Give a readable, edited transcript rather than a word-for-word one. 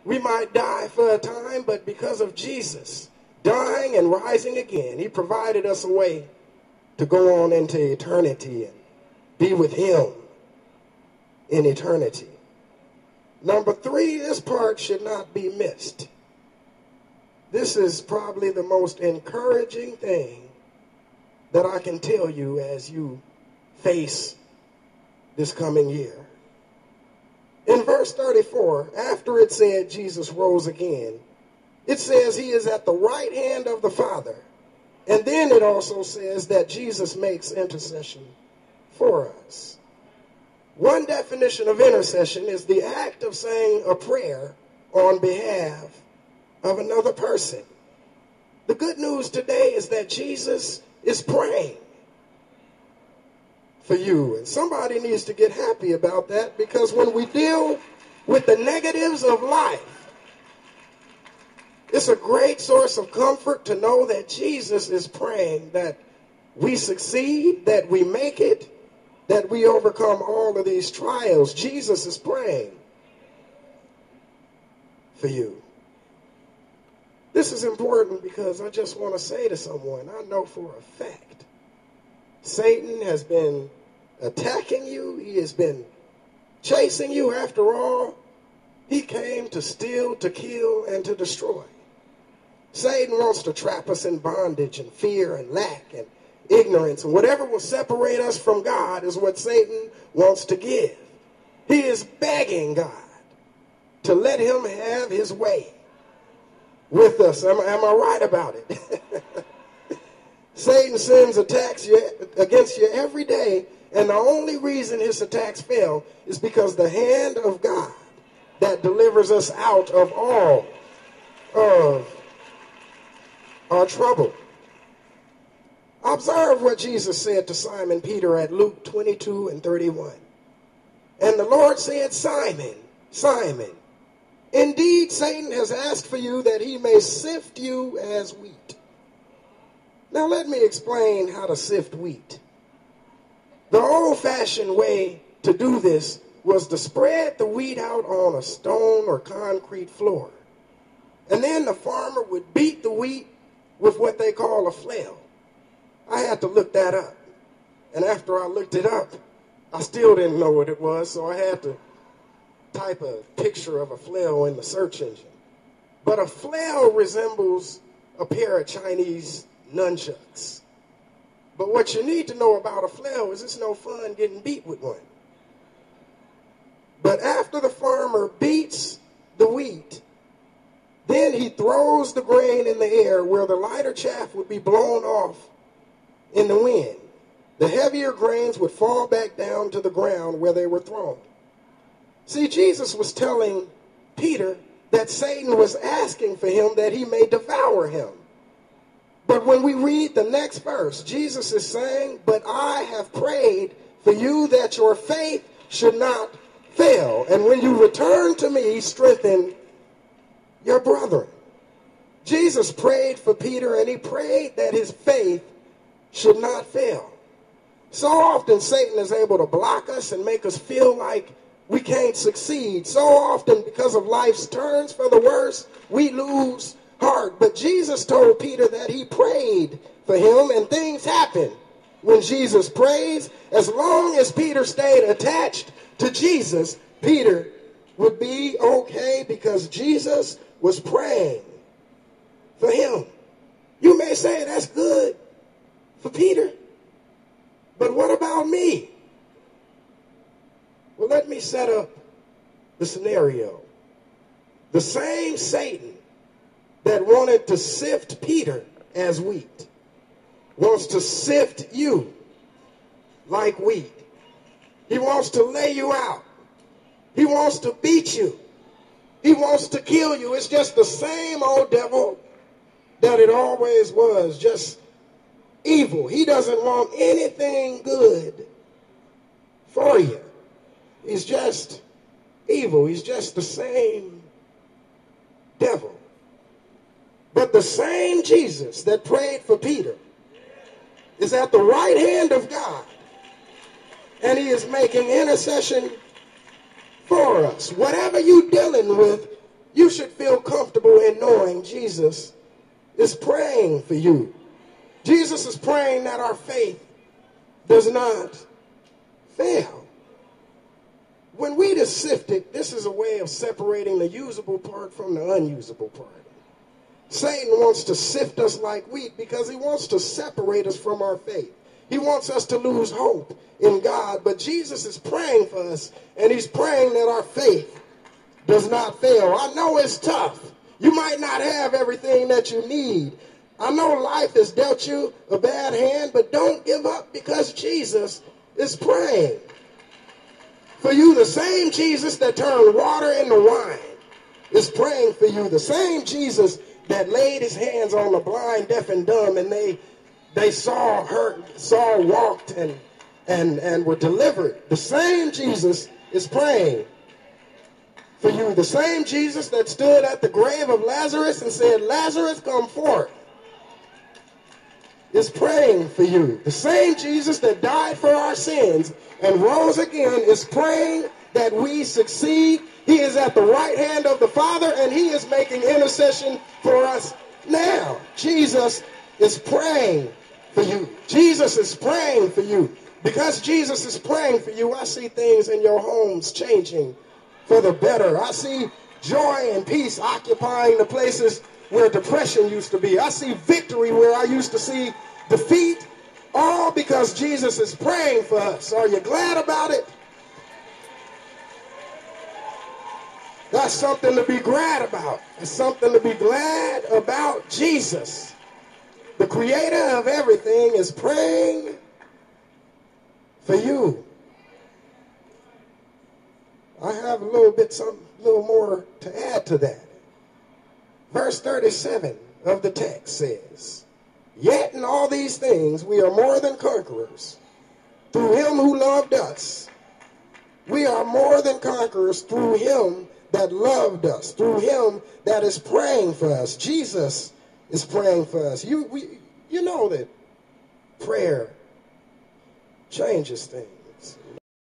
We might die for a time, but because of Jesus dying and rising again, he provided us a way to go on into eternity and be with him in eternity. Number 3, this part should not be missed. This is probably the most encouraging thing that I can tell you as you face this coming year. In verse 34, after it said Jesus rose again, it says he is at the right hand of the Father. And then it also says that Jesus makes intercession for us. One definition of intercession is the act of saying a prayer on behalf of another person. The good news today is that Jesus is praying for you. And somebody needs to get happy about that, because when we deal with the negatives of life, it's a great source of comfort to know that Jesus is praying that we succeed, that we make it, that we overcome all of these trials. Jesus is praying for you. This is important because I just want to say to someone, I know for a fact, Satan has been attacking you. He has been chasing you. After all, he came to steal, to kill, and to destroy. Satan wants to trap us in bondage and fear and lack and ignorance, and whatever will separate us from God is what Satan wants to give. He is begging God to let him have his way with us. Am I right about it? Satan sends attacks against you every day, and the only reason his attacks fail is because the hand of God that delivers us out of all of our trouble. Observe what Jesus said to Simon Peter at Luke 22 and 31. And the Lord said, Simon, Simon, indeed Satan has asked for you that he may sift you as wheat. Now let me explain how to sift wheat. The old-fashioned way to do this was to spread the wheat out on a stone or concrete floor. And then the farmer would beat the wheat with what they call a flail. I had to look that up. And after I looked it up, I still didn't know what it was, so I had to type a picture of a flail in the search engine. But a flail resembles a pair of Chinese nunchucks. But what you need to know about a flail is it's no fun getting beat with one. But after the farmer beats the wheat, then he throws the grain in the air where the lighter chaff would be blown off in the wind. The heavier grains would fall back down to the ground where they were thrown. See, Jesus was telling Peter that Satan was asking for him that he may devour him. But when we read the next verse, Jesus is saying, but I have prayed for you that your faith should not fail. And when you return to me, strengthen your brethren. Jesus prayed for Peter, and he prayed that his faith should not fail. So often Satan is able to block us and make us feel like we can't succeed. So often, because of life's turns for the worse, we lose heart. But Jesus told Peter that he prayed for him, and things happen when Jesus prays. As long as Peter stayed attached to Jesus, Peter would be okay because Jesus was praying for him. You may say that's good for Peter, but what about me? Well, let me set up the scenario. The same Satan that wanted to sift Peter as wheat wants to sift you like wheat. He wants to lay you out. He wants to beat you. He wants to kill you. It's just the same old devil that it always was, just evil. He doesn't want anything good for you. He's just evil. He's just the same devil. But the same Jesus that prayed for Peter is at the right hand of God, and he is making intercession for us. Whatever you're dealing with, You should feel comfortable in knowing Jesus is praying for you. Jesus is praying that our faith does not fail. When wheat is sifted, this is a way of separating the usable part from the unusable part. Satan wants to sift us like wheat because he wants to separate us from our faith. He wants us to lose hope in God, but Jesus is praying for us, and he's praying that our faith does not fail. I know it's tough. You might not have everything that you need. I know life has dealt you a bad hand, but don't give up because Jesus is praying for you. The same Jesus that turned water into wine is praying for you. The same Jesus that laid his hands on the blind, deaf, and dumb, and they saw, walked, and were delivered. The same Jesus is praying for you. The same Jesus that stood at the grave of Lazarus and said, "Lazarus, come forth," is praying for you. The same Jesus that died for our sins and rose again is praying that we succeed. He is at the right hand of the Father, and he is making intercession for us now. Jesus is praying for you. Jesus is praying for you. Because Jesus is praying for you, I see things in your homes changing for the better. I see joy and peace occupying the places where depression used to be. I see victory where I used to see defeat, all because Jesus is praying for us. Are you glad about it? That's something to be glad about. It's something to be glad about. Jesus, the creator of everything, is praying for you. I have a little more to add to that. Verse 37 of the text says, "Yet in all these things we are more than conquerors through him who loved us." We are more than conquerors through him that loved us, through him that is praying for us. Jesus is praying for us. You know that prayer changes things.